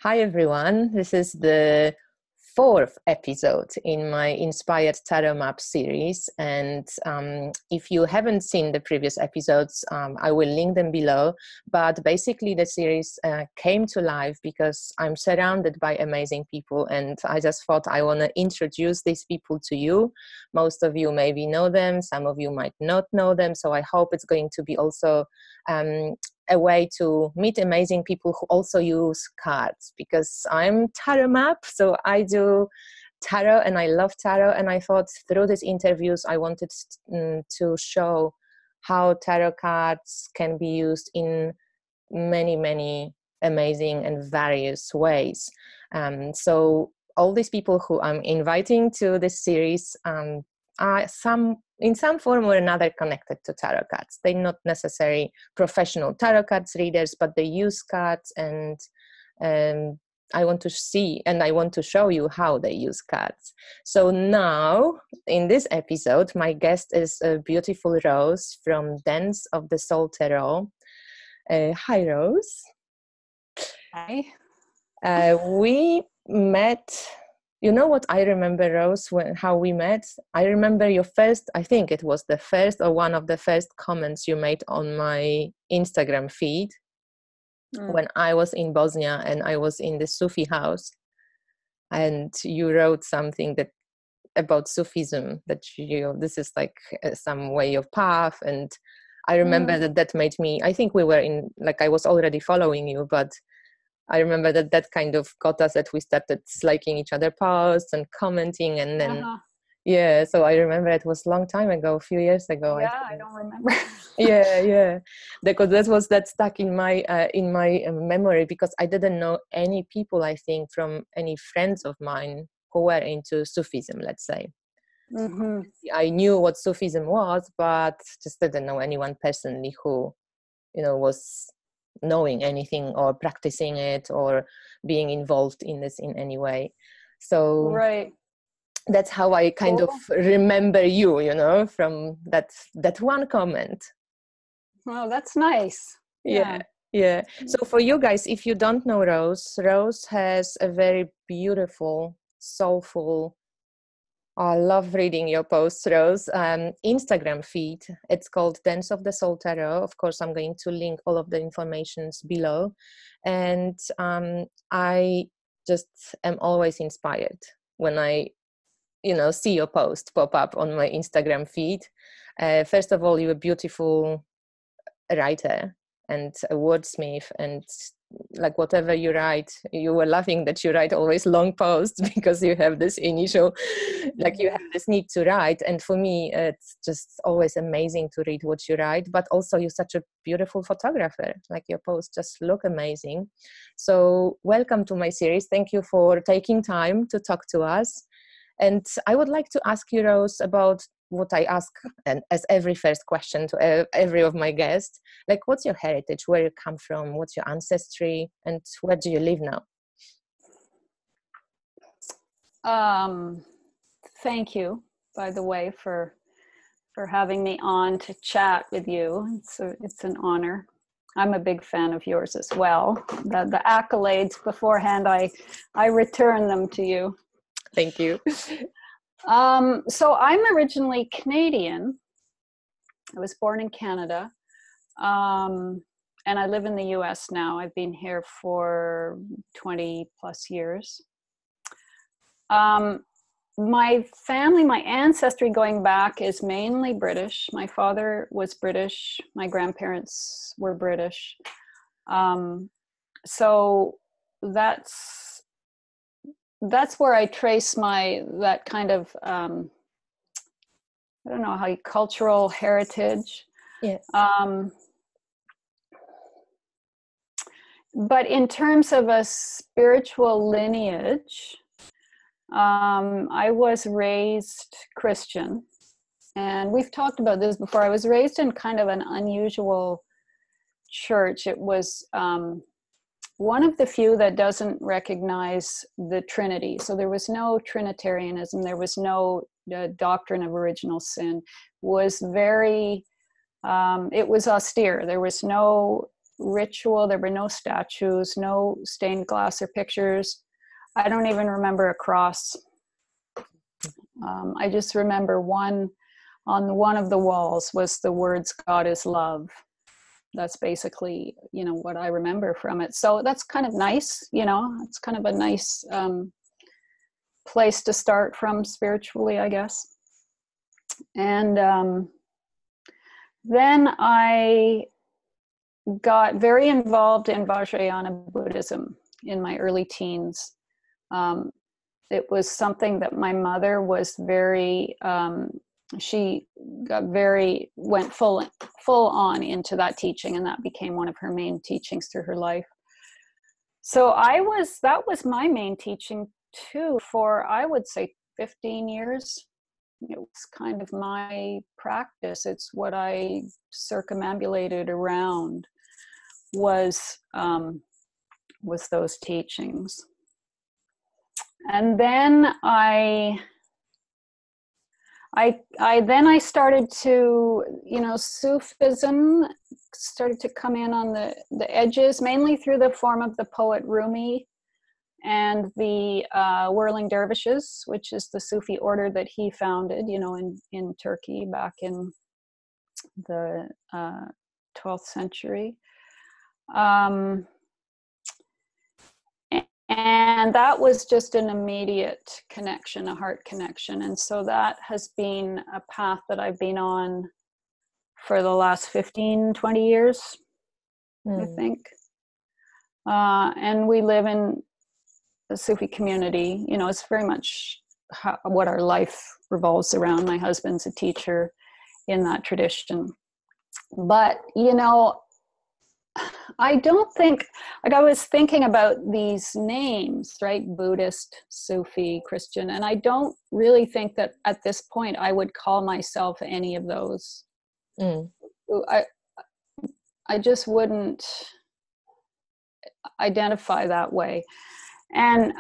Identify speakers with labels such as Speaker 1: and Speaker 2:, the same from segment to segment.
Speaker 1: Hi everyone, this is the fourth episode in my Inspired Tarot Map series, and if you haven't seen the previous episodes, I will link them below. But basically the series came to life because I'm surrounded by amazing people, and I just thought I want to introduce these people to you. Most of you maybe know them, some of you might not know them, so I hope it's going to be also a way to meet amazing people who also use cards, because I'm tarot map, so I do tarot and I love tarot, and I thought through these interviews I wanted to show how tarot cards can be used in many amazing and various ways. So all these people who I'm inviting to this series are in some form or another connected to tarot cards. They're not necessarily professional tarot cards readers, but they use cards, and I want to see and I want to show you how they use cards. So now, in this episode, my guest is a beautiful Rose from Dance of the Soul Tarot. Hi, Rose.
Speaker 2: Hi.
Speaker 1: We met. You know what I remember, Rose, how we met? I remember your first, I think it was the first or one of the first comments you made on my Instagram feed when I was in Bosnia and I was in the Sufi house. And you wrote something about Sufism, that this is like some way of path. And I remember that made me, I think we were I was already following you, but I remember that kind of got us, that we started liking each other posts and commenting, and then yeah, so I remember it was a long time ago, a few years ago.
Speaker 2: Yeah, I don't remember.
Speaker 1: yeah, because that stuck in my memory, because I didn't know any people, I think, from any friends of mine who were into Sufism, let's say. I knew what Sufism was, but just didn't know anyone personally who was knowing anything or practicing it or being involved in this in any way. So
Speaker 2: right,
Speaker 1: that's how I kind of remember you, from that one comment.
Speaker 2: Well, that's nice.
Speaker 1: Yeah. So for you guys, if you don't know Rose has a very beautiful, soulful, I love reading your posts, Rose. Instagram feed. It's called Dance of the Soul Tarot. Of course, I'm going to link all of the informations below. And I just am always inspired when I, see your post pop up on my Instagram feed. First of all, you're a beautiful writer and a wordsmith, and like whatever you write, you were laughing that you write always long posts because you have this initial, you have this need to write. And for me, it's just always amazing to read what you write, but also you're such a beautiful photographer. Like your posts just look amazing. So welcome to my series. Thank you for taking time to talk to us. And I would like to ask you, Rose, about what I ask, and as every first question to every of my guests, like, what's your heritage, where you come from, what's your ancestry, and where do you live now?
Speaker 2: Thank you, by the way, for having me on to chat with you. It's an honor. I'm a big fan of yours as well. The accolades beforehand, I return them to you.
Speaker 1: Thank you.
Speaker 2: So I'm originally Canadian. I was born in Canada, and I live in the US now. I've been here for 20 plus years. My family, my ancestry going back is mainly British. My father was British. My grandparents were British. So that's where I trace that kind of, I don't know cultural heritage.
Speaker 1: Yes.
Speaker 2: But in terms of a spiritual lineage, I was raised Christian, and we've talked about this before. I was raised in kind of an unusual church. It was one of the few that doesn't recognize the Trinity. So there was no Trinitarianism. There was no doctrine of original sin. It was very, it was austere. There was no ritual. There were no statues, no stained glass or pictures. I don't even remember a cross. I just remember on one of the walls was the words, "God is love." That's basically, what I remember from it. So that's kind of nice, it's kind of a nice place to start from spiritually, I guess. And then I got very involved in Vajrayana Buddhism in my early teens. It was something that my mother was very, she went full on into that teaching, and that became one of her main teachings through her life. So that was my main teaching too for, I would say, 15 years. It was kind of my practice. It's what I circumambulated around was those teachings. And then I started to, Sufism started to come in on the edges, mainly through the form of the poet Rumi and the Whirling Dervishes, which is the Sufi order that he founded, in Turkey back in the 12th century. And that was just an immediate connection, a heart connection. And so that has been a path that I've been on for the last 15, 20 years, I think. And we live in a Sufi community. It's very much what our life revolves around. My husband's a teacher in that tradition. But, I don't think, I was thinking about these names, right? Buddhist, Sufi, Christian, and I don't really think that at this point I would call myself any of those. I just wouldn't identify that way. And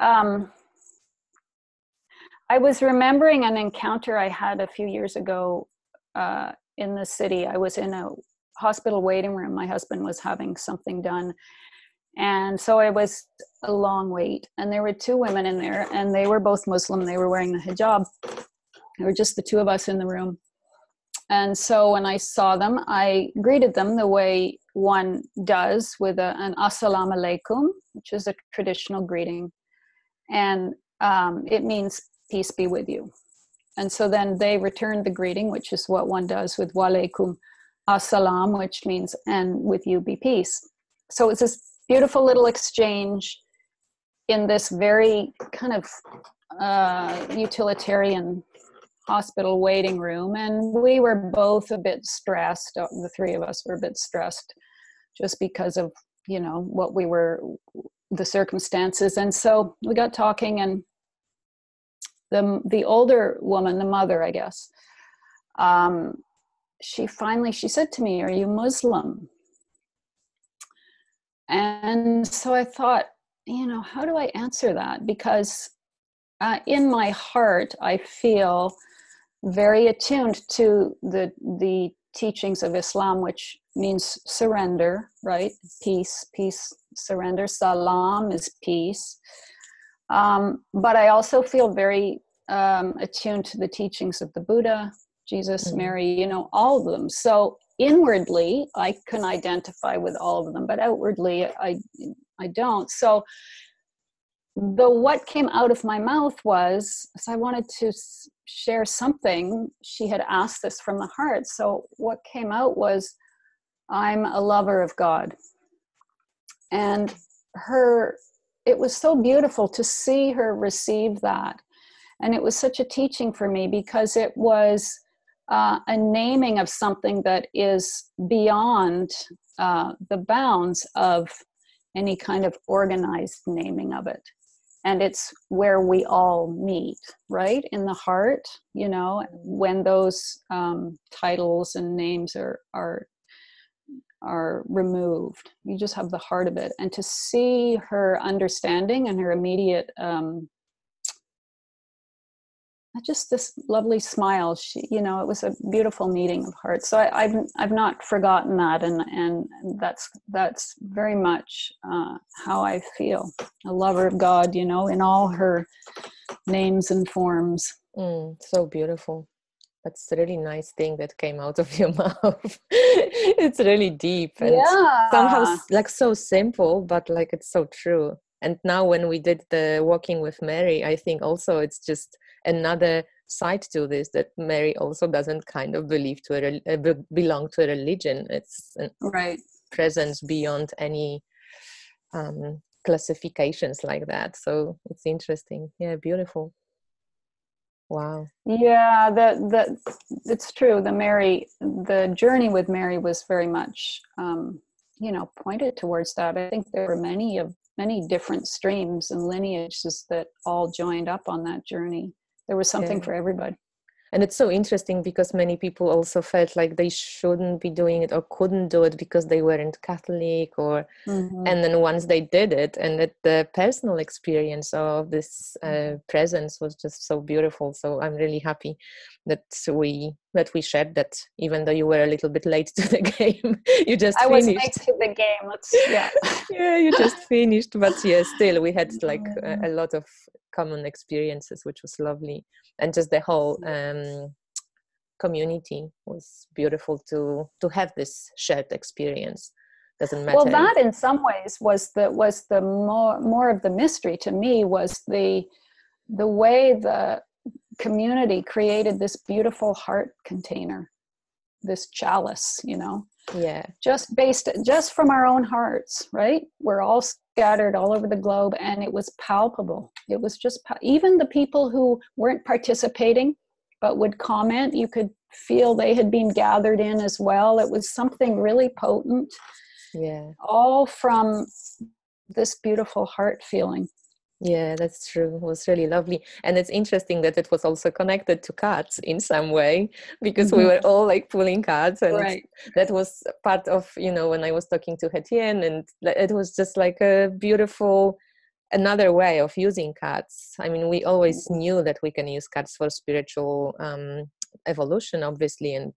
Speaker 2: I was remembering an encounter I had a few years ago in the city. I was in a hospital waiting room. My husband was having something done. And so it was a long wait. And there were two women in there, and they were both Muslim. They were wearing the hijab. There were just the two of us in the room. And so when I saw them, I greeted them the way one does with an assalamu alaikum, which is a traditional greeting. And it means peace be with you. And so then they returned the greeting, which is what one does with wa alaikum assalam, which means, and with you be peace. So it's this beautiful little exchange in this very kind of utilitarian hospital waiting room. And we were both a bit stressed. The three of us were a bit stressed just because of, what we were, the circumstances. And so we got talking, and the older woman, the mother, I guess, she said to me, "Are you Muslim?" And so I thought, how do I answer that? Because in my heart, I feel very attuned to the teachings of Islam, which means surrender, right? Peace, surrender. Salam is peace. But I also feel very attuned to the teachings of the Buddha, Jesus, Mary, all of them. So inwardly, I can identify with all of them, but outwardly, I don't. So what came out of my mouth was, so I wanted to share something. She had asked this from the heart. So what came out was, I'm a lover of God. And it was so beautiful to see her receive that. And it was such a teaching for me, because it was a naming of something that is beyond the bounds of any kind of organized naming of it. And it's where we all meet, right? In the heart, when those titles and names are removed. You just have the heart of it. And to see her understanding and her immediate just this lovely smile. She, you know, it was a beautiful meeting of hearts. So I've not forgotten that, and that's very much how I feel. A lover of God, you know, in all her names and forms.
Speaker 1: So beautiful. That's a really nice thing that came out of your mouth. It's really deep and somehow
Speaker 2: Yeah.
Speaker 1: like so simple, but like it's so true. And now when we did the Walking with Mary, I think also it's just another side to this, that Mary also doesn't kind of believe to belong to a religion. It's a
Speaker 2: Right.
Speaker 1: presence beyond any classifications like that. So it's interesting. Yeah, beautiful. Wow.
Speaker 2: Yeah, that it's true. The journey with Mary was very much, you know, pointed towards that. I think there were many different streams and lineages that all joined up on that journey. There was something for everybody.
Speaker 1: And it's so interesting because many people also felt like they shouldn't be doing it or couldn't do it because they weren't Catholic, or and then once they did it, and that the personal experience of this presence was just so beautiful. So I'm really happy that we shared that, even though you were a little bit late to the game. You just
Speaker 2: I
Speaker 1: finished.
Speaker 2: was late to the game.
Speaker 1: Yeah, you just finished, but yeah, still we had like a lot of common experiences, which was lovely. And just the whole community was beautiful to have this shared experience. Doesn't matter.
Speaker 2: Well, that in some ways was the more of the mystery to me, was the way the community created this beautiful heart container, this chalice, you know.
Speaker 1: Yeah.
Speaker 2: Just from our own hearts, right? We're all scattered all over the globe, and it was palpable. It was just even the people who weren't participating but would comment, you could feel they had been gathered in as well. It was something really potent.
Speaker 1: Yeah.
Speaker 2: All from this beautiful heart feeling.
Speaker 1: Yeah, that's true. It was really lovely. And it's interesting that it was also connected to cats in some way, because we were all like pulling cats, and that was part of, you know, when I was talking to Hetien, and it was just like a beautiful, another way of using cats. I mean, we always knew that we can use cats for spiritual evolution, obviously, and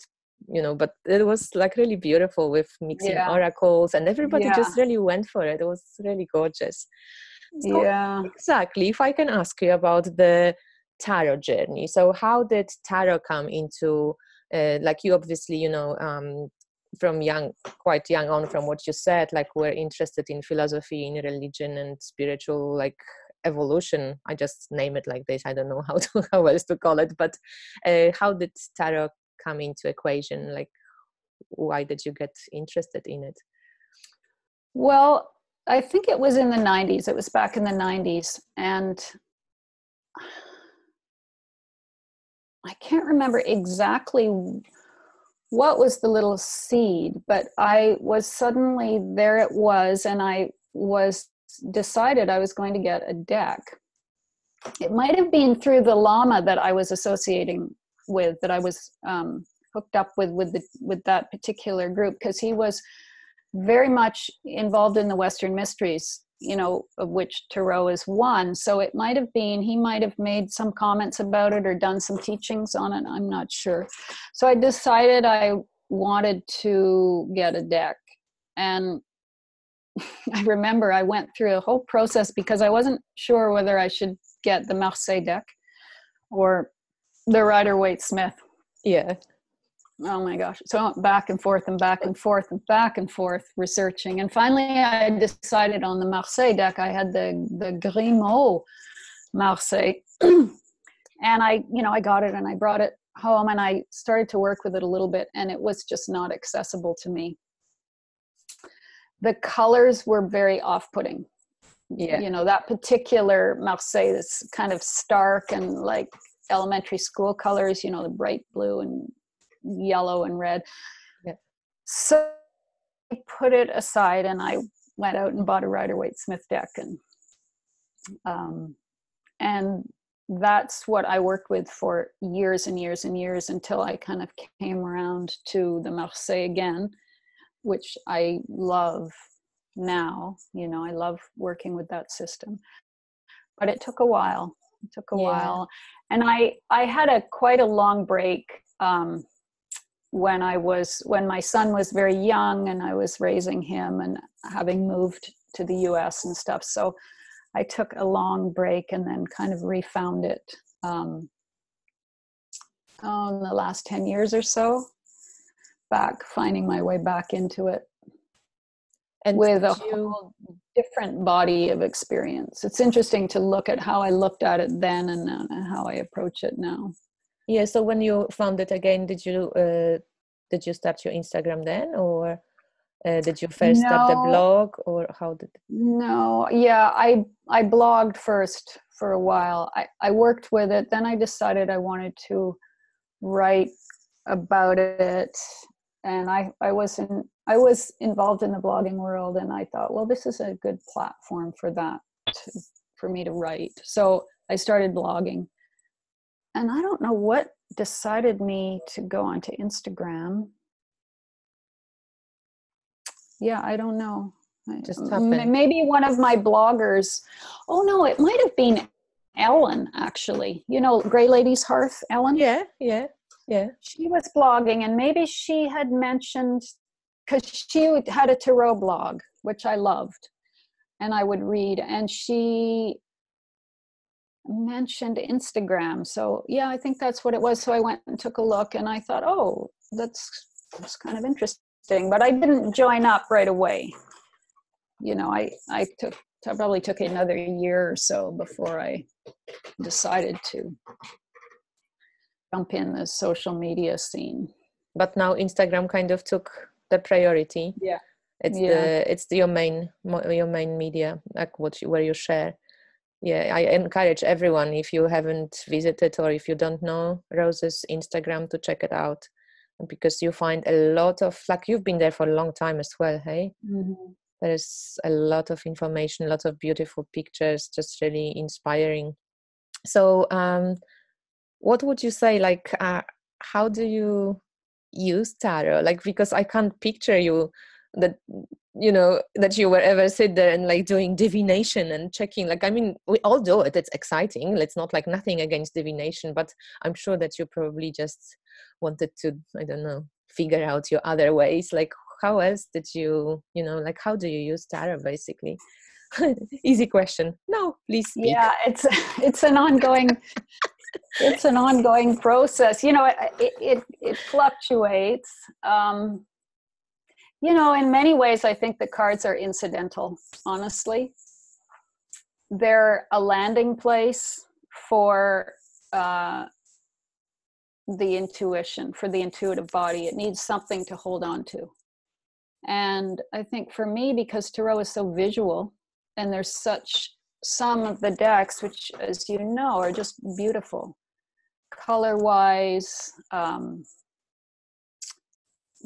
Speaker 1: you know, but it was like really beautiful with mixing oracles, and everybody just really went for it. It was really gorgeous. So exactly, if I can ask you about the tarot journey. So how did tarot come into, like you obviously, you know, from quite young on, from what you said, like we're interested in philosophy, in religion and spiritual like evolution. I just name it like this. I don't know how else to call it, but how did tarot come into equation? Like, why did you get interested in it?
Speaker 2: Well, I think it was in the 90s. It was back in the 90s. And I can't remember exactly what was the little seed, but I was suddenly, there it was, and I was decided I was going to get a deck. It might have been through the Lama that I was associating with, that I was hooked up with that particular group, because he was very much involved in the Western mysteries, you know, of which Tarot is one. So it might have been, he might have made some comments about it or done some teachings on it. I'm not sure. So I decided I wanted to get a deck. And I remember I went through a whole process because I wasn't sure whether I should get the Marseille deck or the Rider-Waite-Smith.
Speaker 1: Yeah.
Speaker 2: Oh my gosh. So I went back and forth and back and forth and back and forth researching. And finally I decided on the Marseille deck. I had the Grimaud Marseille. And I got it and I brought it home and I started to work with it a little bit, and it was just not accessible to me. The colors were very off-putting.
Speaker 1: Yeah.
Speaker 2: You know, that particular Marseille is kind of stark and like elementary school colors, you know, the bright blue and yellow and red.
Speaker 1: Yeah.
Speaker 2: So I put it aside and I went out and bought a Rider-Waite-Smith deck, and that's what I worked with for years and years and years, until I kind of came around to the Marseille again, which I love now. You know, I love working with that system, but it took a while. It took a while. And I had quite a long break when my son was very young and I was raising him and having moved to the US and stuff. So I took a long break and then kind of refound it in the last 10 years or so, finding my way back into it. And with a whole different body of experience. It's interesting to look at how I looked at it then and how I approach it now.
Speaker 1: Yeah. So when you found it again, did you start your Instagram then, or did you first start the blog, or how did?
Speaker 2: No. Yeah, I blogged first for a while. I worked with it. Then I decided I wanted to write about it, and I was involved in the blogging world, and I thought, well, this is a good platform for that, for me to write. So I started blogging, and I don't know what decided me to go onto Instagram. Yeah, I don't know.
Speaker 1: Just happened.
Speaker 2: Maybe one of my bloggers. Oh no, it might have been Ellen, actually. You know, Grey Ladies Hearth, Ellen?
Speaker 1: Yeah.
Speaker 2: She was blogging, and maybe she had mentioned, because she had a tarot blog, which I loved, and I would read, and she mentioned Instagram. So yeah, I think that's what it was. So I went and took a look, and I thought, oh, that's kind of interesting, but I didn't join up right away. You know, I probably took another year or so before I decided to jump in the social media scene.
Speaker 1: But now Instagram kind of took the priority.
Speaker 2: Yeah.
Speaker 1: It's your main media, like where you share. Yeah, I encourage everyone, if you haven't visited or if you don't know Rose's Instagram, to check it out, because you find a lot of, like, you've been there for a long time as well, hey?
Speaker 2: Mm-hmm.
Speaker 1: There's a lot of information, lots of beautiful pictures, just really inspiring. So what would you say, like, how do you use tarot? Like, because I can't picture you that you will ever sit there and like doing divination and checking. Like, I mean, we all do it, it's exciting, it's not like nothing against divination, but I'm sure that you probably just wanted to, I don't know, figure out your other ways. Like, how else did you, like, how do you use tarot, basically? Easy question. No, please speak.
Speaker 2: Yeah, it's an ongoing it's an ongoing process. You know, it fluctuates. You know, in many ways, I think the cards are incidental, honestly. They're a landing place for the intuition, for the intuitive body. It needs something to hold on to. And I think for me, because tarot is so visual, and there's some of the decks, which, as you know, are just beautiful, color-wise,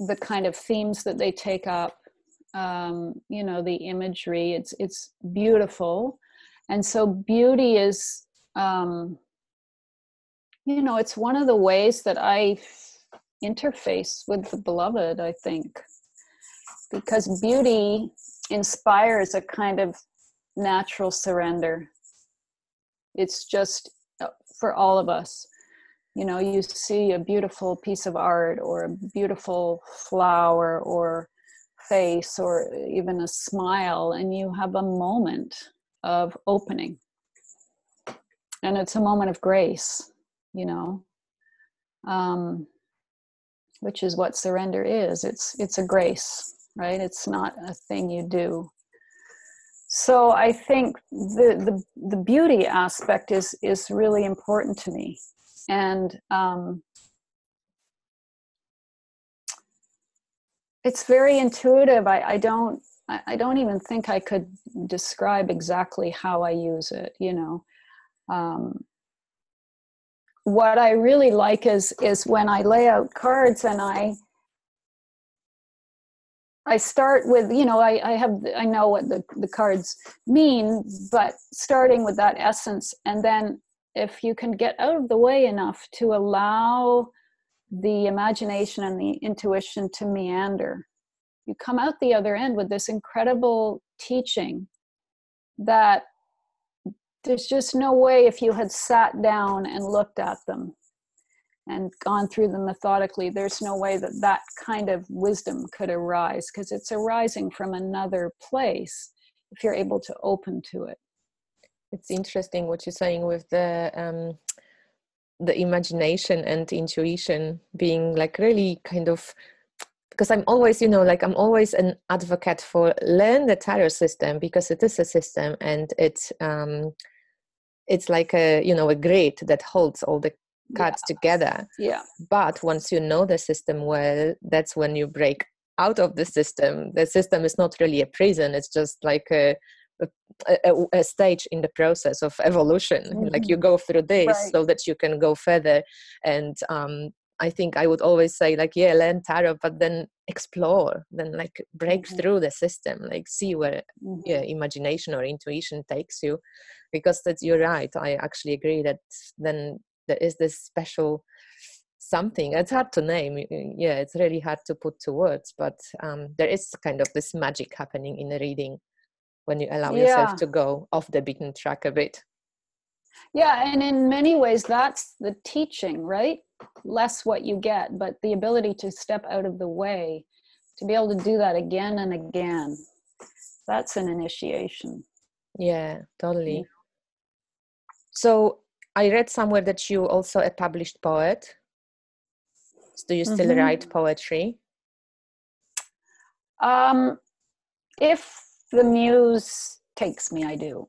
Speaker 2: the kind of themes that they take up, you know, the imagery, it's beautiful. And so beauty is, you know, it's one of the ways that I interface with the beloved, I think, because beauty inspires a kind of natural surrender. It's just for all of us. You know, you see a beautiful piece of art or a beautiful flower or face or even a smile, and you have a moment of opening. And it's a moment of grace, you know, which is what surrender is. It's a grace, right? It's not a thing you do. So I think the beauty aspect is really important to me. And it's very intuitive. I don't even think I could describe exactly how I use it, you know. What I really like is when I lay out cards, and I start with, you know, I know what the cards mean, but starting with that essence, and then if you can get out of the way enough to allow the imagination and the intuition to meander, you come out the other end with this incredible teaching that there's just no way, if you had sat down and looked at them and gone through them methodically, there's no way that that kind of wisdom could arise, because it's arising from another place if you're able to open to it.
Speaker 1: It's interesting what you're saying with the imagination and intuition being like really kind of, because I'm always, like I'm always an advocate for learn the tarot system, because it is a system, and it's like a grid that holds all the cards together.
Speaker 2: Yeah.
Speaker 1: But once you know the system well, that's when you break out of the system. The system is not really a prison. It's just like a stage in the process of evolution. Mm-hmm. Like you go through this, right, so that you can go further. And I think I would always say, like, yeah, learn tarot, but then explore, then like break mm-hmm. through the system, like see where mm-hmm. imagination or intuition takes you. Because you're right, I actually agree that then there is this special something. It's hard to name. Yeah, it's really hard to put to words, but there is kind of this magic happening in the reading when you allow yourself to go off the beaten track a bit.
Speaker 2: Yeah, and in many ways that's the teaching, right? Less what you get, but the ability to step out of the way, to be able to do that again and again. That's an initiation.
Speaker 1: Yeah, totally. So I read somewhere that you also a published poet. Do you still mm-hmm. write poetry?
Speaker 2: If the muse takes me, I do.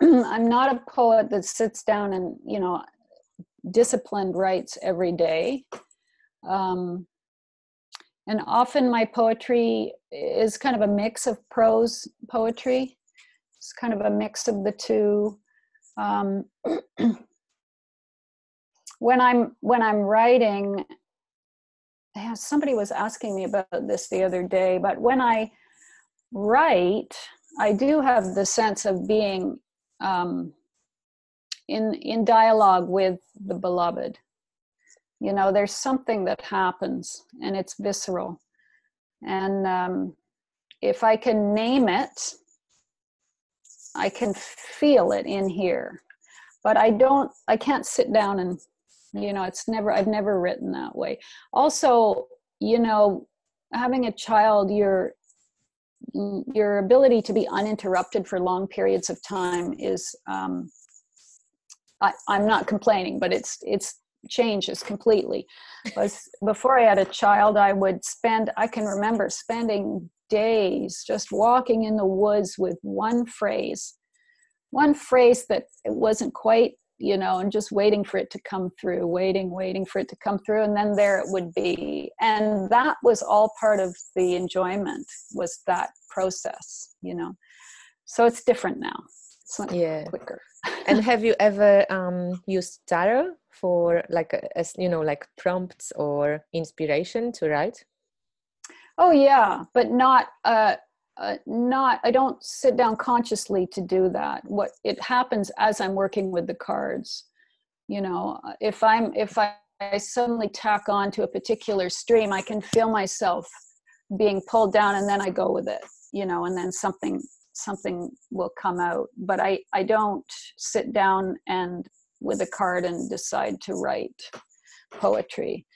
Speaker 2: I'm not a poet that sits down and, disciplined writes every day. And often my poetry is kind of a mix of prose poetry. It's kind of a mix of the two. When I'm writing, somebody was asking me about this the other day, but when I write, I do have the sense of being in dialogue with the beloved. There's something that happens, and it's visceral. And if I can name it, I can feel it in here. But I can't sit down and, I've never written that way. Also, having a child, your ability to be uninterrupted for long periods of time is, I'm not complaining, but it's changes completely. Before I had a child, I can remember spending days just walking in the woods with one phrase that it wasn't quite, and just waiting for it to come through, waiting for it to come through. And then there it would be. And that was all part of the enjoyment, was that process, So it's different now. It's much quicker.
Speaker 1: And have you ever used tarot for like prompts or inspiration to write?
Speaker 2: Oh yeah, but not. I don't sit down consciously to do that. What it happens as I'm working with the cards. If I suddenly tack on to a particular stream, I can feel myself being pulled down, and then I go with it. And then something will come out. But I don't sit down and with a card and decide to write poetry.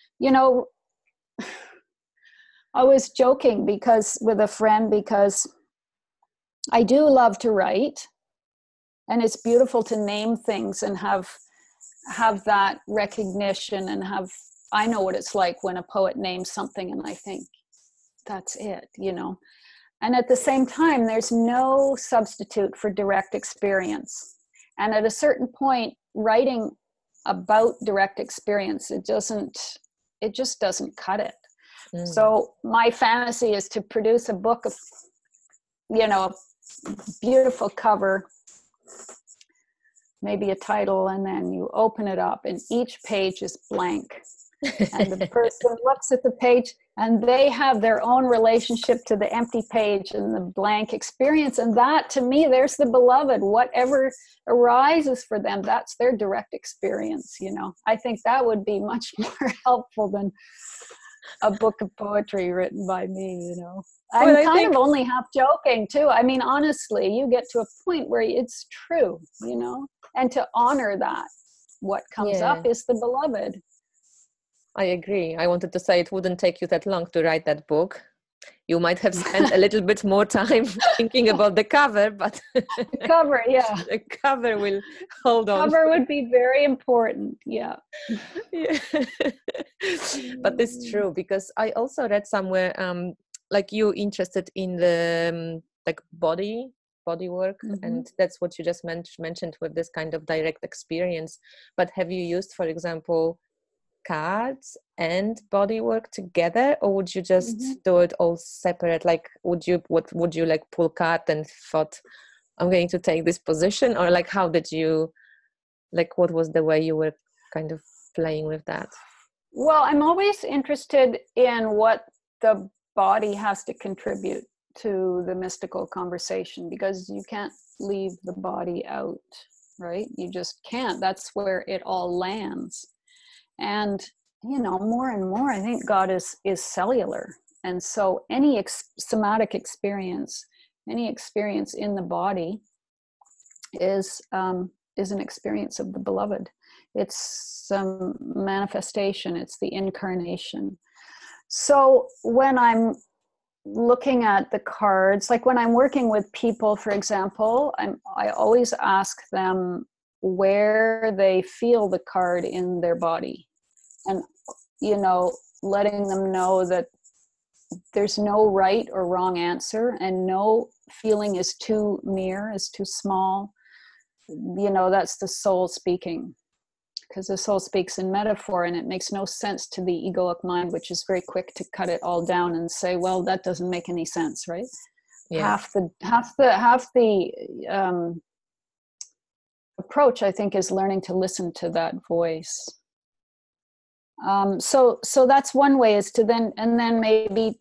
Speaker 2: I was joking with a friend, because I do love to write, and it's beautiful to name things and have that recognition, and I know what it's like when a poet names something and I think, that's it, And at the same time, there's no substitute for direct experience. And at a certain point, writing about direct experience, it just doesn't cut it. So my fantasy is to produce a book of, beautiful cover, maybe a title, and then you open it up and each page is blank. And the person looks at the page and they have their own relationship to the empty page and the blank experience. And that, to me, there's the beloved. Whatever arises for them, that's their direct experience, I think that would be much more helpful than a book of poetry written by me, I'm
Speaker 1: Well, I
Speaker 2: kind
Speaker 1: think,
Speaker 2: of only half joking too. I mean, honestly, you get to a point where it's true, and to honor that, what comes up
Speaker 1: yeah,
Speaker 2: is the beloved.
Speaker 1: I agree. I wanted to say it wouldn't take you that long to write that book. You might have spent a little bit more time thinking about the cover, but
Speaker 2: The cover, yeah.
Speaker 1: the cover will hold on.
Speaker 2: Cover would be very important. Yeah.
Speaker 1: Yeah. But it's true, because I also read somewhere, like you interested in the like body work, and that's what you just mentioned with this kind of direct experience. But have you used, for example, cards and body work together, or would you just do it all separate? Like, would you like pull card and thought, I'm going to take this position, or like how did you, like, what was the way you were kind of playing with that?
Speaker 2: Well, I'm always interested in what the body has to contribute to the mystical conversation, because you can't leave the body out, right? You just can't. That's where it all lands. And, more and more, I think God is cellular. And so any somatic experience, any experience in the body is an experience of the beloved. It's some manifestation. It's the incarnation. So when I'm looking at the cards, like when I'm working with people, for example, I always ask them where they feel the card in their body, and letting them know that there's no right or wrong answer, and no feeling is too mere, is too small. That's the soul speaking, because the soul speaks in metaphor, and it makes no sense to the egoic mind, which is very quick to cut it all down and say, well, that doesn't make any sense, right?
Speaker 1: Yeah.
Speaker 2: Half the approach, I think, is learning to listen to that voice. So that's one way, is to then maybe,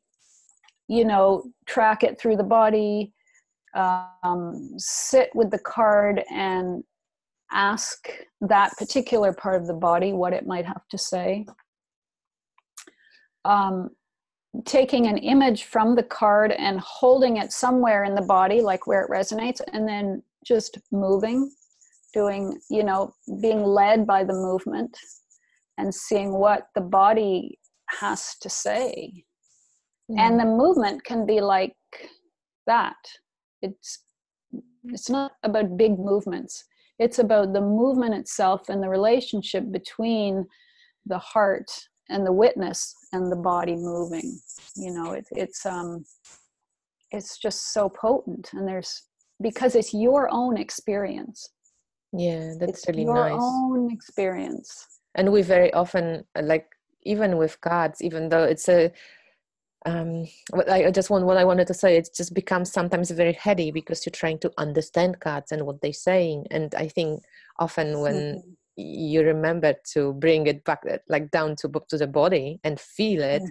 Speaker 2: track it through the body, sit with the card and ask that particular part of the body what it might have to say. Taking an image from the card and holding it somewhere in the body, like where it resonates, and then just moving, doing, being led by the movement and seeing what the body has to say. And the movement can be like that. It's not about big movements. It's about the movement itself and the relationship between the heart and the witness and the body moving. It's just so potent, and because it's your own experience.
Speaker 1: Yeah, that's
Speaker 2: It's
Speaker 1: really
Speaker 2: your
Speaker 1: nice.
Speaker 2: own experience.
Speaker 1: And we very often, like, even with cards, even though it's what I wanted to say, it just becomes sometimes very heady, because you're trying to understand cards and what they're saying. And I think often when you remember to bring it back, like down to the body and feel it,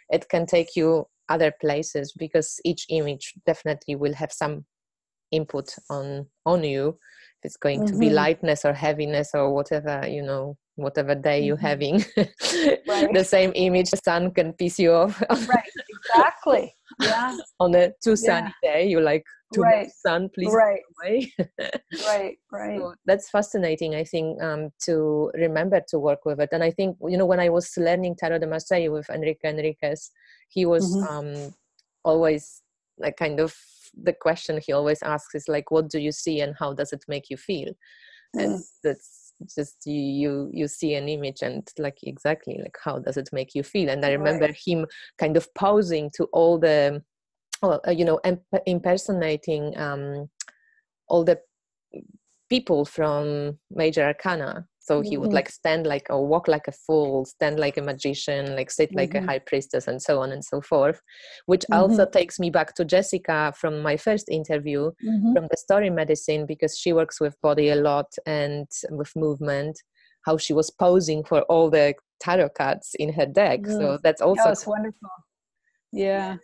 Speaker 1: it can take you other places, because each image definitely will have some input on you. If it's going to be lightness or heaviness or whatever, whatever day you're having,
Speaker 2: Right.
Speaker 1: the same image, the sun can piss you off.
Speaker 2: Right, exactly. Yeah.
Speaker 1: On a too sunny day, you're like, too much sun, please go away.
Speaker 2: Right.
Speaker 1: So that's fascinating, I think, to remember to work with it. And I think, when I was learning Tarot de Marseille with Enrique Enriquez, he was always like, kind of, the question he always asks is like, what do you see and how does it make you feel? And that's just, you see an image and like, exactly, like, how does it make you feel? And I remember him kind of pausing to all the impersonating all the people from major arcana. So he would like stand like, or walk like a fool, stand like a magician, like sit like a high priestess, and so on and so forth, which also takes me back to Jessica from my first interview from the Story Medicine, because she works with body a lot and with movement, how she was posing for all the tarot cards in her deck. So that's also
Speaker 2: it's wonderful. Yeah.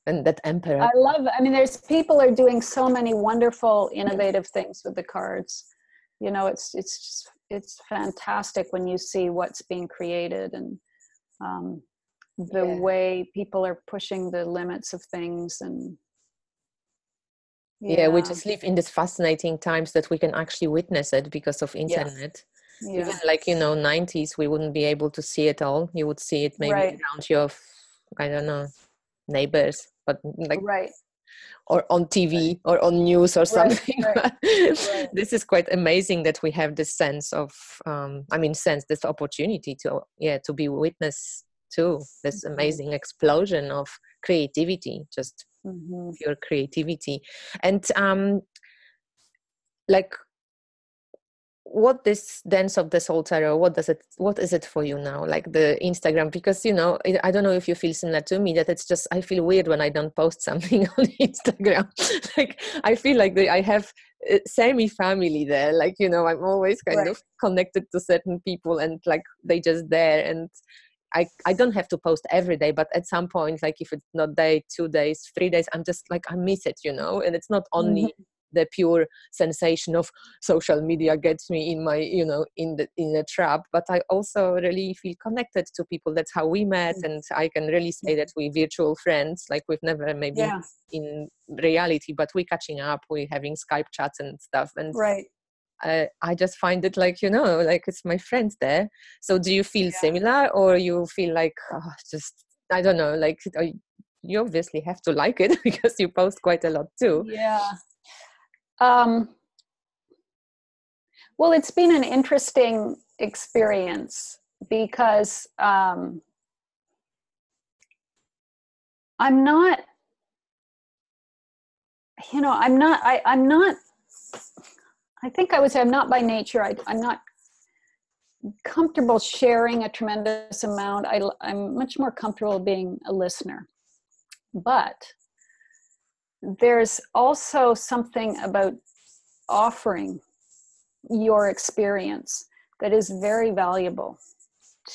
Speaker 1: And that Emperor.
Speaker 2: I love it. I mean, people are doing so many wonderful, innovative things with the cards. It's fantastic when you see what's being created. And the way people are pushing the limits of things. And
Speaker 1: we just live in these fascinating times that we can actually witness it because of internet. Even like 90s, we wouldn't be able to see it all. You would see it maybe around your, I don't know, neighbors, but like or on TV or on news or something. This is quite amazing that we have this sense of this opportunity to be witness to this amazing explosion of creativity, just pure creativity. And like, what this Dance of the Soul Tarot, what is it for you now, like the Instagram? Because I don't know if you feel similar to me, that it's just, I feel weird when I don't post something on Instagram. Like I feel like I have semi-family there, like I'm always kind of connected to certain people, and like they just there, and I don't have to post every day, but at some point, like if it's not day, 2 days, 3 days, I'm just like, I miss it, and it's not only the pure sensation of social media gets me in my, in a trap, but I also really feel connected to people. That's how we met. And I can really say that we're virtual friends, like we've never maybe in reality, but we're catching up, we're having Skype chats and stuff. And I just find it like, like it's my friends there. So do you feel similar, or you feel like, just, I don't know, like you obviously have to like it because you post quite a lot too.
Speaker 2: Well, it's been an interesting experience because I'm not I think I would say I'm not by nature. I'm not comfortable sharing a tremendous amount. I'm much more comfortable being a listener. But there's also something about offering your experience that is very valuable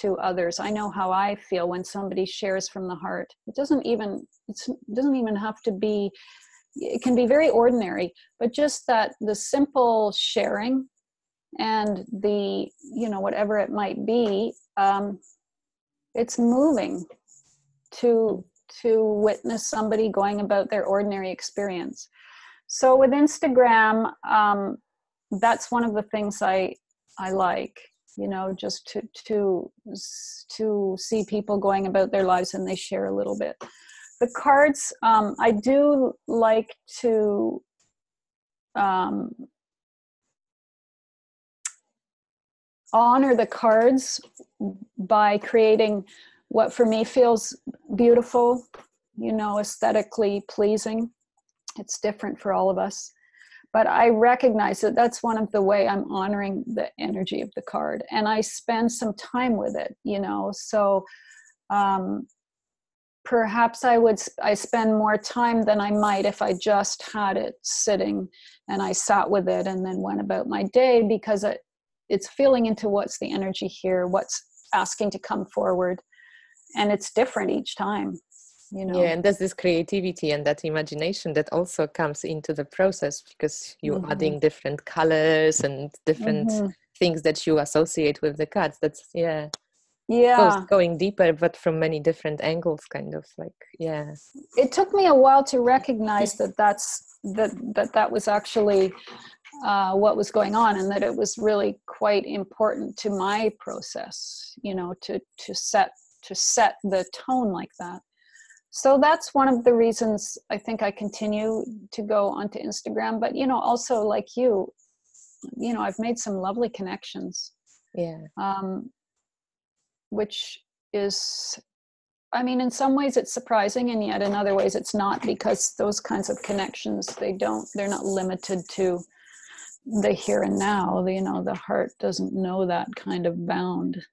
Speaker 2: to others. I know how I feel when somebody shares from the heart. It doesn't even have to be, it can be very ordinary, but just that the simple sharing and the, whatever it might be, it's moving to witness somebody going about their ordinary experience. So with Instagram, that's one of the things I like, just to see people going about their lives and they share a little bit. The cards, I do like to honor the cards by creating what for me feels beautiful, aesthetically pleasing. It's different for all of us. But I recognize that that's one of the way I'm honoring the energy of the card. And I spend some time with it, so perhaps I spend more time than I might if I just had it sitting and I sat with it and then went about my day, because it's feeling into what's the energy here, what's asking to come forward. And it's different each time.
Speaker 1: Yeah, and there's this creativity and that imagination that also comes into the process, because you're adding different colors and different things that you associate with the cards. That's going deeper, but from many different angles, kind of like.
Speaker 2: It took me a while to recognize that was actually what was going on, and that it was really quite important to my process, to set the tone like that. So that's one of the reasons I think I continue to go onto Instagram. But, also like you, I've made some lovely connections. Which is, in some ways it's surprising, and yet in other ways it's not, because those kinds of connections, they're not limited to the here and now. The heart doesn't know that kind of bound.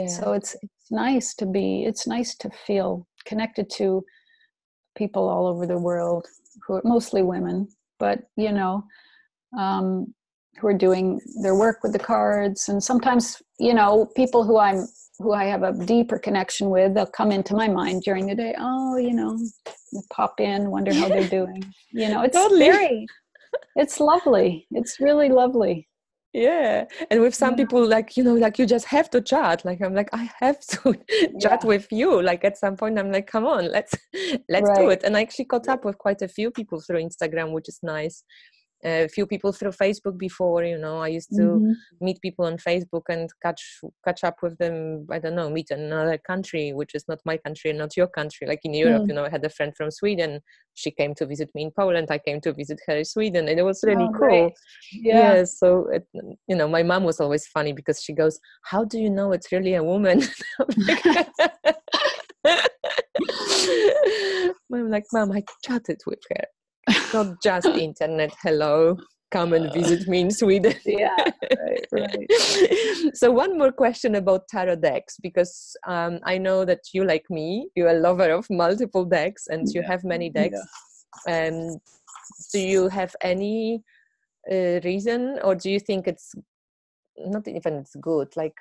Speaker 2: So it's nice to feel connected to people all over the world, who are mostly women, but who are doing their work with the cards. And sometimes people who I have a deeper connection with, they'll come into my mind during the day. Pop in, wonder how they're doing. It's totally. It's lovely. It's really lovely.
Speaker 1: Yeah. And with some
Speaker 2: Yeah.
Speaker 1: people, like, like you just have to chat. Like, I'm like, I have to chat
Speaker 2: Yeah.
Speaker 1: with you. Like at some point I'm like, come on, let's do
Speaker 2: Right.
Speaker 1: it. And I actually caught up with quite a few people through Instagram, which is nice. A few people through Facebook before, I used to
Speaker 2: Mm-hmm.
Speaker 1: meet people on Facebook and catch up with them. I don't know, meet in another country, which is not my country and not your country. Like in Europe,
Speaker 2: Mm.
Speaker 1: I had a friend from Sweden. She came to visit me in Poland. I came to visit her in Sweden, and it was really
Speaker 2: Oh, great.
Speaker 1: cool.
Speaker 2: Yeah.
Speaker 1: Yeah. So, my mom was always funny because she goes, "How do you know it's really a woman?" I'm like, "Mom, I chatted with her. It's not just internet. Hello, come and visit me in Sweden."
Speaker 2: Yeah. Right.
Speaker 1: So one more question about tarot decks, because I know that you, like me, you're a lover of multiple decks and you
Speaker 2: Yeah.
Speaker 1: have many
Speaker 2: Yeah.
Speaker 1: decks. Do you have any reason, or do you think it's not even it's good? Like,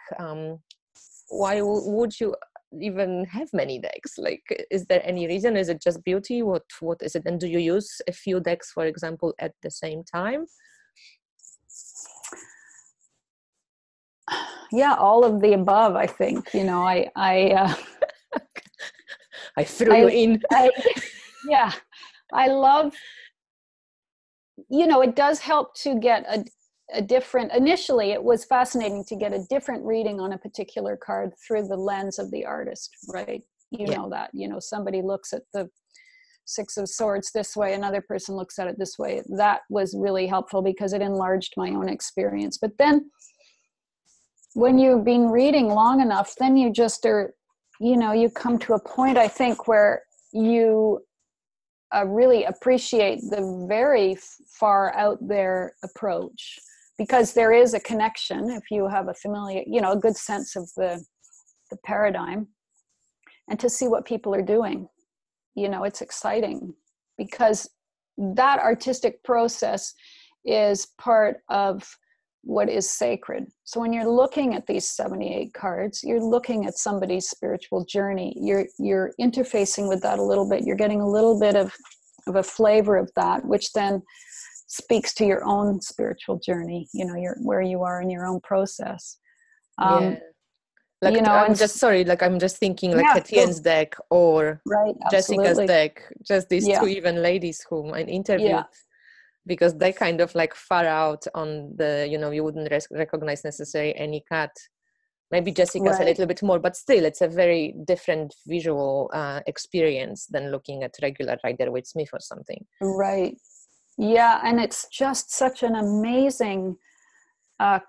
Speaker 1: why would you even have many decks? Like, is there any reason? Is it just beauty? What is it? And do you use a few decks, for example, at the same time?
Speaker 2: Yeah, all of the above, I think.
Speaker 1: I threw you in.
Speaker 2: Yeah, I love, it does help to get a different, initially it was fascinating to get a different reading on a particular card through the lens of the artist, right?
Speaker 1: Yeah.
Speaker 2: That, somebody looks at the Six of Swords this way, another person looks at it this way. That was really helpful because it enlarged my own experience. But then when you've been reading long enough, then you just are, you come to a point, I think, where you really appreciate the very far out there approach, because there is a connection if you have a familiar, a good sense of the paradigm, and to see what people are doing. It's exciting because that artistic process is part of what is sacred. So when you're looking at these 78 cards, you're looking at somebody's spiritual journey. You're interfacing with that a little bit. You're getting a little bit of a flavor of that, which then speaks to your own spiritual journey, where you are in your own process.
Speaker 1: Yeah. Like, I'm just sorry, like I'm just thinking like
Speaker 2: Yeah,
Speaker 1: Etienne's deck or
Speaker 2: right,
Speaker 1: Jessica's
Speaker 2: absolutely.
Speaker 1: deck, just these
Speaker 2: Yeah.
Speaker 1: two even ladies whom I interviewed,
Speaker 2: Yeah.
Speaker 1: because they kind of like far out on the, you wouldn't recognize necessarily any cat. Maybe Jessica's a
Speaker 2: Right.
Speaker 1: little bit more, but still it's a very different visual experience than looking at regular Rider-Waite-Smith or something.
Speaker 2: Right. Yeah, and it's just such an amazing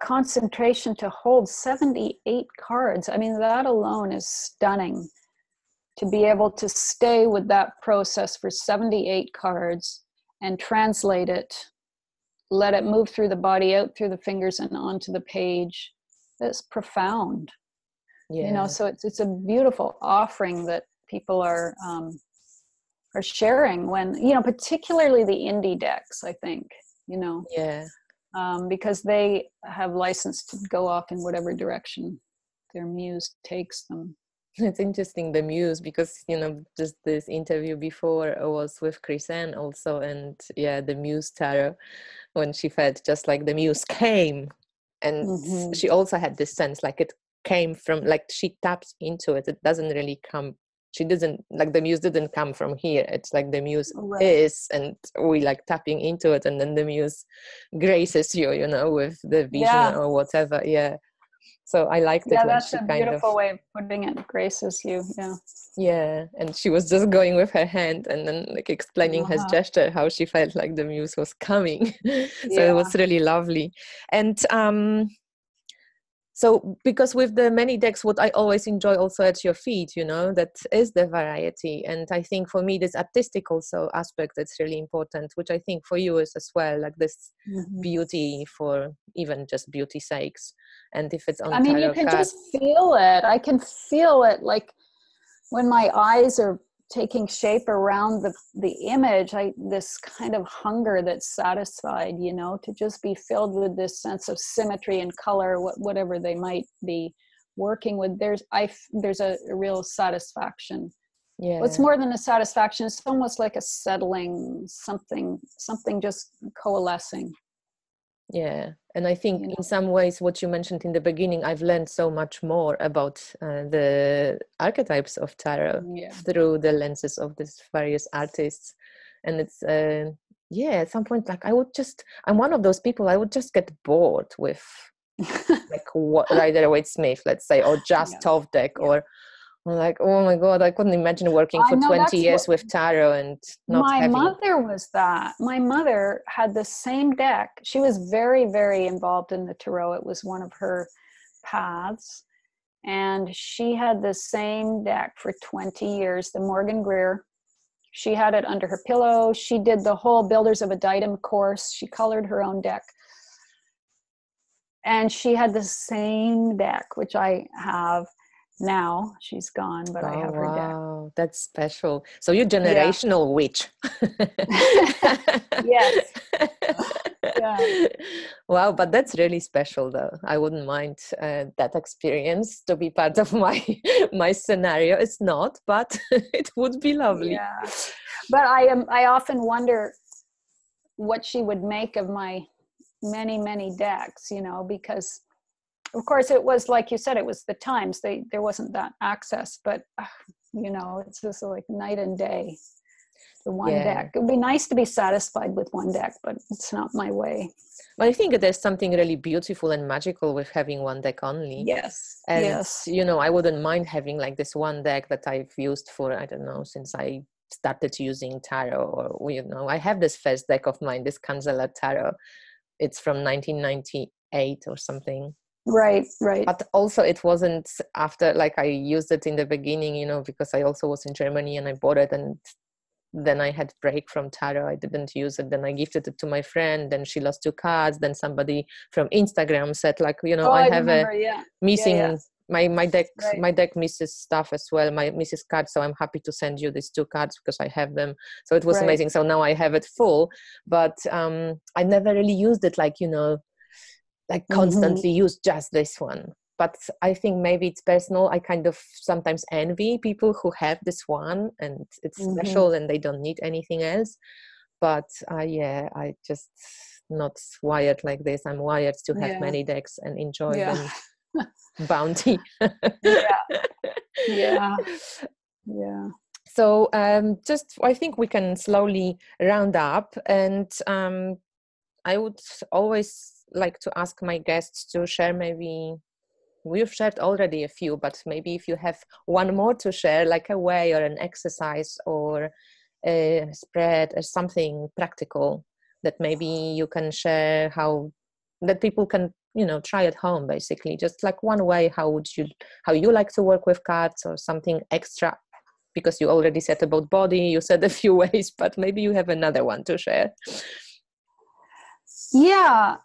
Speaker 2: concentration to hold 78 cards. I mean, that alone is stunning, to be able to stay with that process for 78 cards and translate it, let it move through the body, out through the fingers and onto the page. It's profound.
Speaker 1: Yeah.
Speaker 2: So it's a beautiful offering that people are sharing when, particularly the indie decks, I think,
Speaker 1: Yeah.
Speaker 2: because they have license to go off in whatever direction their muse takes them.
Speaker 1: It's interesting, the muse, because just this interview before was with Chris Ann also, and yeah, the muse tarot, when she felt just like the muse came, and she also had this sense like it came from, like she taps into it. It doesn't really come, she doesn't, like the muse didn't come from here. It's like the muse is, and we like tapping into it, and then the muse graces you, with the vision or whatever. Yeah. So I liked it when
Speaker 2: that's
Speaker 1: she
Speaker 2: a
Speaker 1: kind of,
Speaker 2: beautiful way of putting it, graces you.
Speaker 1: yeah, and she was just going with her hand and then like explaining her gesture, how she felt like the muse was coming. So it was really lovely. And so because with the many decks, what I always enjoy also at your feet, that is the variety. And I think for me, this artistic also aspect, that's really important, which I think for you is as well, like this beauty for even just beauty's sakes. And if it's on tarot
Speaker 2: you can
Speaker 1: cards,
Speaker 2: just feel it. I can feel it, like when my eyes are taking shape around the image, this kind of hunger that's satisfied, to just be filled with this sense of symmetry and color, whatever they might be working with. There's a real satisfaction.
Speaker 1: yeah.
Speaker 2: Well, it's more than a satisfaction. It's almost like a settling, something just coalescing.
Speaker 1: Yeah, and I think
Speaker 2: You know?
Speaker 1: in some ways what you mentioned in the beginning, I've learned so much more about the archetypes of tarot
Speaker 2: Yeah.
Speaker 1: through the lenses of these various artists. And it's yeah, at some point, like I'm one of those people, I would just get bored with like what Rider-Waite-Smith, let's say, or just
Speaker 2: Yeah.
Speaker 1: Tovdek,
Speaker 2: Yeah.
Speaker 1: or I'm like, oh my God, I couldn't imagine working
Speaker 2: I
Speaker 1: for
Speaker 2: know
Speaker 1: 20
Speaker 2: that's
Speaker 1: years
Speaker 2: what
Speaker 1: with tarot and not
Speaker 2: my
Speaker 1: having.
Speaker 2: mother was that. My mother had the same deck. She was very, very involved in the tarot. It was one of her paths. And she had the same deck for 20 years, the Morgan Greer. She had it under her pillow. She did the whole Builders of a Diadem course. She colored her own deck. And she had the same deck, which I have now. She's gone, but I
Speaker 1: Oh,
Speaker 2: have her deck.
Speaker 1: wow, that's special. So you're
Speaker 2: Yeah.
Speaker 1: generational witch.
Speaker 2: Yes. Yeah.
Speaker 1: Wow, but that's really special though. I wouldn't mind that experience to be part of my scenario. It's not, but it would be lovely.
Speaker 2: Yeah. But I often wonder what she would make of my many, many decks, you know, because of course it was, like you said, it was the times there wasn't that access, but you know, it's just like night and day, the one deck. It would be nice to be satisfied with one deck, but it's not my way.
Speaker 1: But I think there's something really beautiful and magical with having one deck only.
Speaker 2: Yes.
Speaker 1: And,
Speaker 2: yes.
Speaker 1: you know, I wouldn't mind having like this one deck that I've used for, I don't know, since I started using tarot, or, you know, I have this first deck of mine, this Kanzela Tarot. It's from 1998 or something.
Speaker 2: Right.
Speaker 1: But also it wasn't after, like, I used it in the beginning, you know, because I also was in Germany and I bought it, and then I had break from tarot. I didn't use it. Then I gifted it to my friend. Then she lost 2 cards. Then somebody from Instagram said, like, you know, I have
Speaker 2: remember,
Speaker 1: missing my deck.
Speaker 2: Right.
Speaker 1: My deck misses stuff as well. My misses cards. So I'm happy to send you these 2 cards because I have them. So it was amazing. So now I have it full. But I never really used it, like, you know, like constantly use just this one. But I think maybe it's personal. I kind of sometimes envy people who have this one and it's special and they don't need anything else. But yeah, I just not wired like this. I'm wired to have many decks and enjoy them. Bounty.
Speaker 2: Yeah.
Speaker 1: So just, I think we can slowly round up, and I would always like to ask my guests to share, maybe we've shared already a few, but maybe if you have one more to share, like a way or an exercise or a spread or something practical that maybe you can share, how that people can, you know, try at home, basically, just like one way, how you like to work with cards, or something extra, because you already said about body, you said a few ways, but maybe you have another one to share.
Speaker 2: Yeah.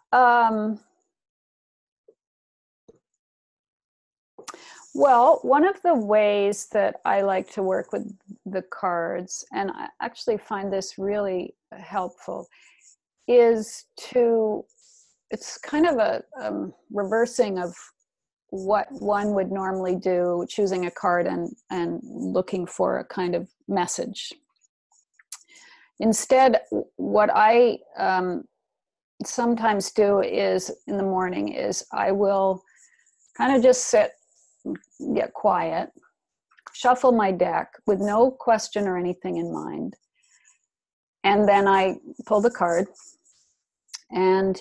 Speaker 2: Well, one of the ways that I like to work with the cards, and I actually find this really helpful, is it's kind of a reversing of what one would normally do, choosing a card and looking for a kind of message. Instead, what I sometimes do is, in the morning, is I will kind of just sit, get quiet, shuffle my deck with no question or anything in mind, and then I pull the card. And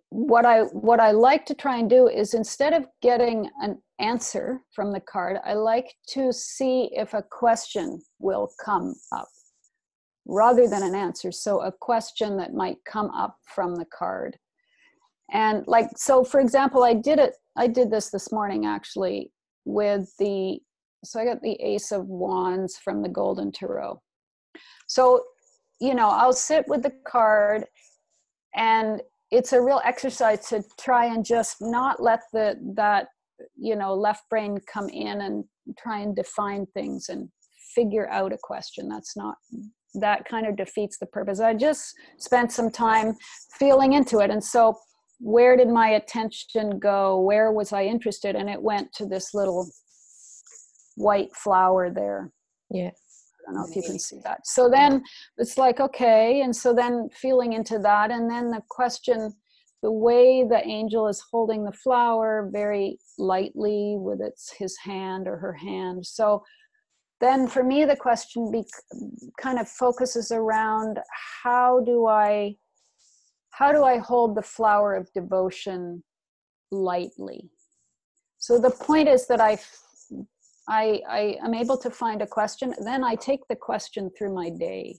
Speaker 2: what I like to try and do is, instead of getting an answer from the card, I like to see if a question will come up rather than an answer. So a question that might come up from the card. And like, so for example, I did this morning actually with so I got the Ace of Wands from the Golden Tarot. So, you know, I'll sit with the card, and it's a real exercise to try and just not let that, you know, left brain come in and try and define things and figure out a question. That kind of defeats the purpose. I just spent some time feeling into it. And so where did my attention go? Where was I interested? And it went to this little white flower there.
Speaker 1: Yeah.
Speaker 2: don't know if you can see that. So then it's like, okay. And so then feeling into that. And then the question, the way the angel is holding the flower very lightly with his hand or her hand. So then for me, the question kind of focuses around how do I hold the flower of devotion lightly? So the point is that I am able to find a question, then I take the question through my day.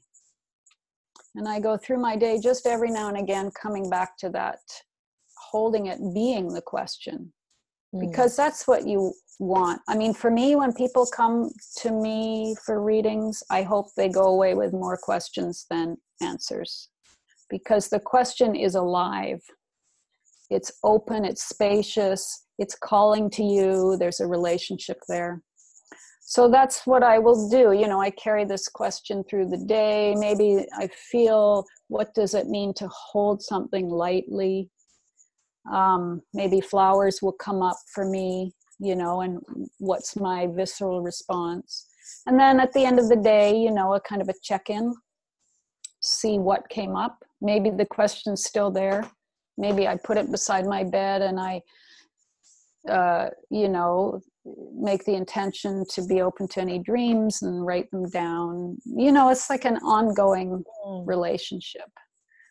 Speaker 2: And I go through my day just every now and again, coming back to that, holding it, being the question. Because that's what you want. I mean, for me, when people come to me for readings, I hope they go away with more questions than answers. Because the question is alive. It's open, it's spacious, it's calling to you, there's a relationship there. So that's what I will do. You know, I carry this question through the day. Maybe I feel, what does it mean to hold something lightly? Maybe flowers will come up for me, you know, and what's my visceral response? And then at the end of the day, you know, a kind of a check-in, see what came up. Maybe the question's still there. Maybe I put it beside my bed and I, you know, make the intention to be open to any dreams and write them down. You know, it's like an ongoing relationship.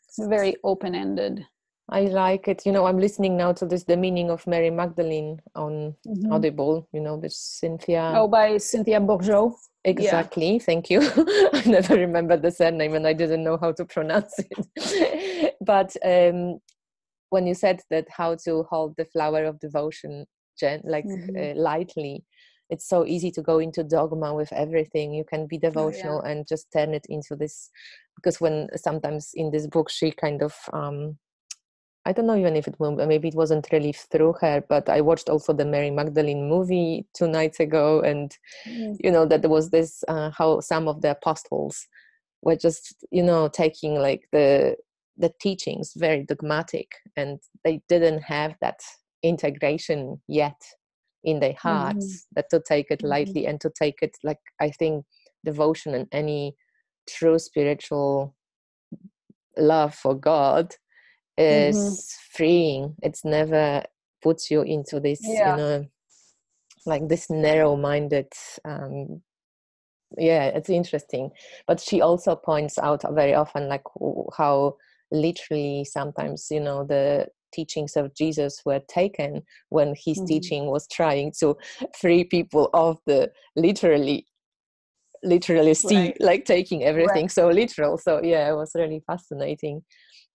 Speaker 2: It's very open-ended.
Speaker 1: I like it. You know, I'm listening now to this, The Meaning of Mary Magdalene on Audible, you know, this Cynthia.
Speaker 2: Oh, by Cynthia Bourgeault.
Speaker 1: Exactly. Yeah. Thank you. I never remembered the surname and I didn't know how to pronounce it. But when you said that how to hold the flower of devotion, lightly, it's so easy to go into dogma with everything. You can be devotional and just turn it into this, because when sometimes in this book she kind of I don't know even if maybe it wasn't really through her, but I watched also the Mary Magdalene movie 2 nights ago, and you know that there was this how some of the apostles were just, you know, taking like the teachings very dogmatic, and they didn't have that integration yet in their hearts, that to take it lightly and to take it, like, I think devotion and any true spiritual love for God is freeing. It's never puts you into this, you know, like this narrow-minded it's interesting. But she also points out very often like how literally sometimes, you know, the teachings of Jesus were taken when his teaching was trying to free people of the literally see, like taking everything so literal. So yeah, it was really fascinating.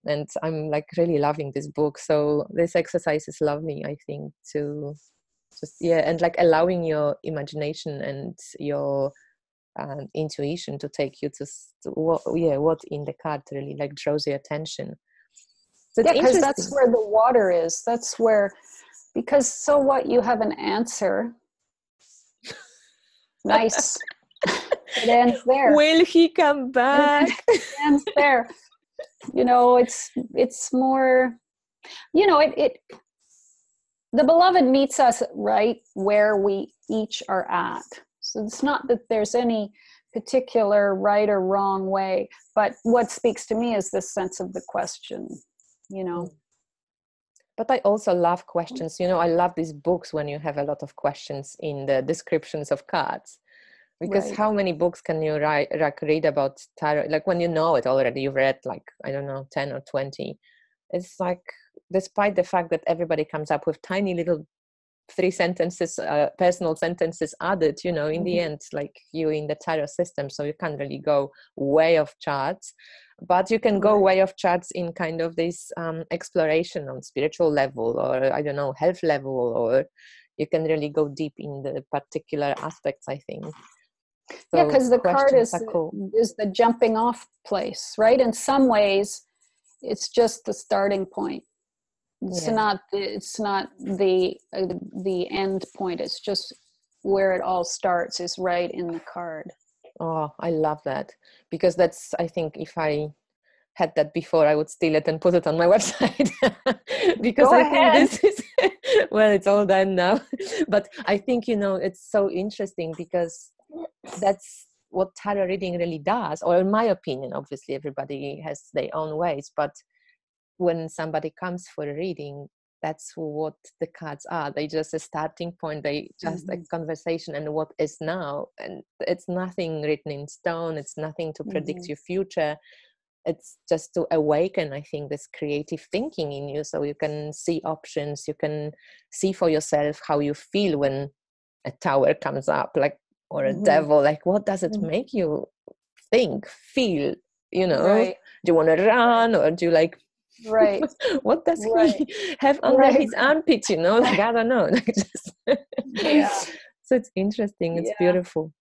Speaker 1: And I'm like really loving this book. So this exercise is lovely, I think, to just, and like allowing your imagination and your intuition to take you to what in the card really like draws your attention. So
Speaker 2: because that's where the water is. That's where, because so what, you have an answer. Nice. It ends there.
Speaker 1: Will he come back?
Speaker 2: It ends there. You know, it's more, you know, it the beloved meets us right where we each are at. So it's not that there's any particular right or wrong way, but what speaks to me is this sense of the question, you know.
Speaker 1: But I also love questions. You know, I love these books when you have a lot of questions in the descriptions of cards. Because how many books can you read about tarot? Like when you know it already, you've read like, I don't know, 10 or 20. It's like, despite the fact that everybody comes up with tiny little 3 sentences, personal sentences added, you know, in the end, like you in the tarot system, so you can't really go way off charts, but you can go way off charts in kind of this exploration on spiritual level, or I don't know, health level, or you can really go deep in the particular aspects, I think. So
Speaker 2: because the card is the jumping off place, right? In some ways, it's just the starting point. It's not the end point. It's just where it all starts is right in the card.
Speaker 1: Oh, I love that, because that's, I think if I had that before, I would steal it and put it on my website. Because I think this is well, it's all done now. But I think, you know, it's so interesting because that's what tarot reading really does, or in my opinion, obviously everybody has their own ways, but when somebody comes for a reading, that's what the cards are. They just a starting point, they just a conversation, and what is now, and it's nothing written in stone, it's nothing to predict your future. It's just to awaken, I think, this creative thinking in you, so you can see options, you can see for yourself how you feel when a tower comes up, like, or a devil, like what does it make you think, feel, you know?
Speaker 2: Right.
Speaker 1: Do you want to run, or do you like,
Speaker 2: right,
Speaker 1: what does he have under his armpit, you know? Like, I don't know. Like, just
Speaker 2: yeah.
Speaker 1: So it's interesting, it's beautiful.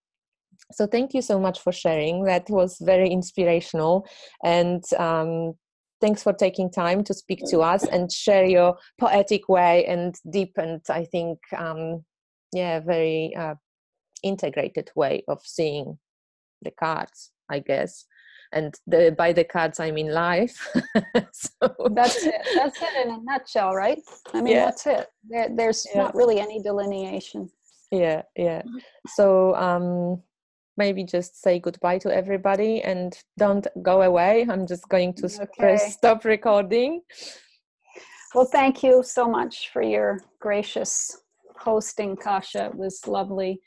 Speaker 1: So thank you so much for sharing. That was very inspirational, and thanks for taking time to speak to us and share your poetic way and deep, and I think very integrated way of seeing the cards, I guess. And by the cards I mean life. So
Speaker 2: that's it in a nutshell, right? I mean, that's it. There's not really any delineation.
Speaker 1: So maybe just say goodbye to everybody and don't go away. I'm just going to press stop recording.
Speaker 2: Well, thank you so much for your gracious hosting, Kasia. It was lovely,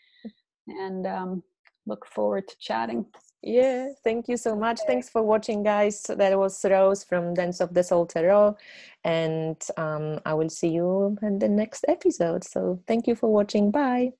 Speaker 2: and look forward to chatting.
Speaker 1: Yeah, thank you so much. Thanks for watching, guys. That was Rose from Dance of the Soul Tarot, and I will see you in the next episode. So thank you for watching. Bye.